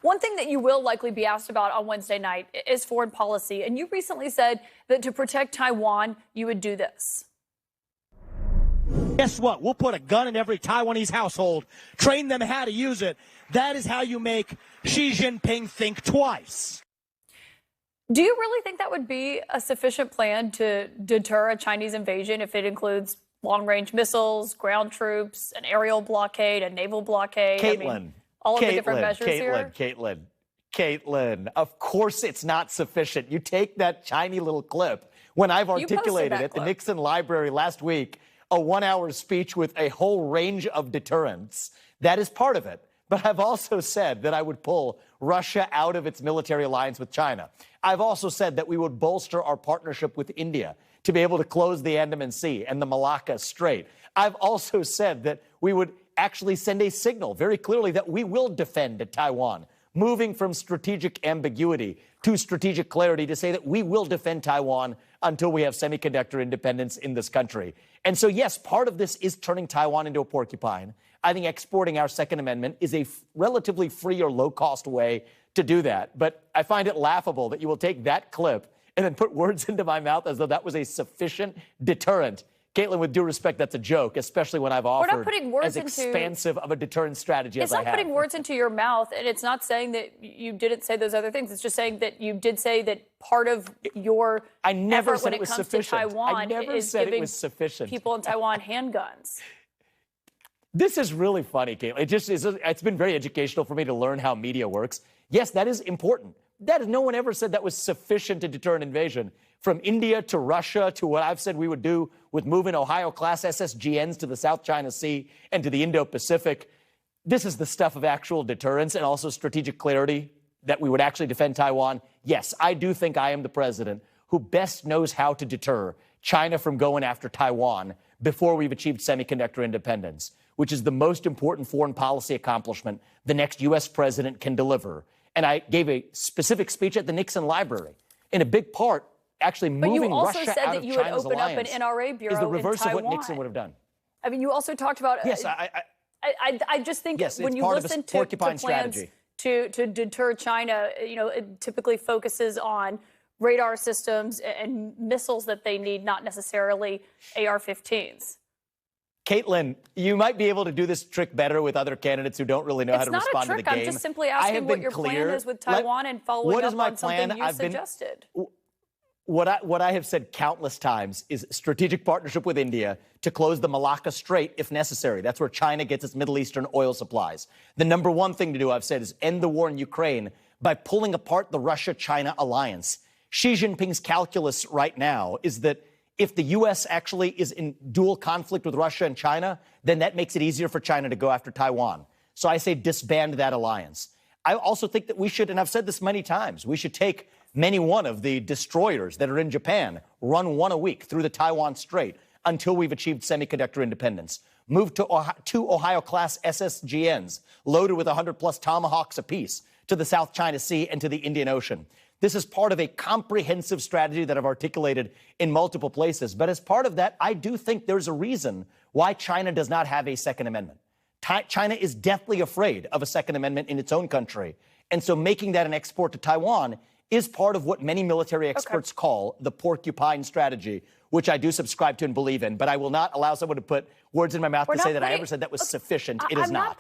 One thing that you will likely be asked about on Wednesday night is foreign policy. And you recently said that to protect Taiwan, you would do this. Guess what? We'll put a gun in every Taiwanese household, train them how to use it. That is how you make Xi Jinping think twice. Do you really think that would be a sufficient plan to deter a Chinese invasion if it includes long-range missiles, ground troops, an aerial blockade, a naval blockade? Caitlin, all of the different measures here? Caitlin, of course it's not sufficient. You take that tiny little clip when I've articulated at the Nixon Library last week, a 1-hour speech with a whole range of deterrents. That is part of it. But I've also said that I would pull Russia out of its military alliance with China. I've also said that we would bolster our partnership with India to be able to close the Andaman Sea and the Malacca Strait. I've also said that we would actually send a signal very clearly that we will defend Taiwan, moving from strategic ambiguity to strategic clarity to say that we will defend Taiwan until we have semiconductor independence in this country. And so, yes, part of this is turning Taiwan into a porcupine. I think exporting our Second Amendment is a relatively free or low-cost way to do that. But I find it laughable that you will take that clip and then put words into my mouth as though that was a sufficient deterrent. Caitlin, with due respect, that's a joke, especially when I've offered as expansive of a deterrent strategy as I have. It's not putting words into your mouth, and it's not saying that you didn't say those other things. It's just saying that you did say that part of your effort when it comes to Taiwan is giving people in Taiwan handguns. This is really funny, Caitlin. It's been very educational for me to learn how media works. Yes, that is important. No one ever said that was sufficient to deter an invasion. From India to Russia to what I've said we would do with moving Ohio-class SSGNs to the South China Sea and to the Indo-Pacific. This is the stuff of actual deterrence and also strategic clarity that we would actually defend Taiwan. Yes, I do think I am the president who best knows how to deter China from going after Taiwan before we've achieved semiconductor independence, which is the most important foreign policy accomplishment the next U.S. president can deliver. And I gave a specific speech at the Nixon Library. In a big part, actually moving Russia out of China's alliance. But you also said that you would open up an NRA bureau in Taiwan. Is the reverse of what Nixon would have done. I mean, you also talked about. Yes, I just think when you listen to plans to deter China, it typically focuses on radar systems and missiles that they need, not necessarily AR-15s. Caitlin, you might be able to do this trick better with other candidates who don't really know how to respond to the game. It's not a trick. I'm just simply asking what your plan is with Taiwan and following up on something you suggested. What I have said countless times is strategic partnership with India to close the Malacca Strait if necessary. That's where China gets its Middle Eastern oil supplies. The number one thing to do, I've said, is end the war in Ukraine by pulling apart the Russia-China alliance. Xi Jinping's calculus right now is that if the U.S. actually is in dual conflict with Russia and China, then that makes it easier for China to go after Taiwan. So I say disband that alliance. I also think that we should, and I've said this many times, we should take one of the destroyers that are in Japan, run one a week through the Taiwan Strait until we've achieved semiconductor independence. Move to two Ohio-class SSGNs loaded with 100-plus Tomahawks apiece to the South China Sea and to the Indian Ocean. This is part of a comprehensive strategy that I've articulated in multiple places. But as part of that, I do think there's a reason why China does not have a Second Amendment. China is deathly afraid of a Second Amendment in its own country. And so making that an export to Taiwan is part of what many military experts call the porcupine strategy, which I do subscribe to and believe in. But I will not allow someone to put words in my mouth to say that I ever said that was sufficient. It is not.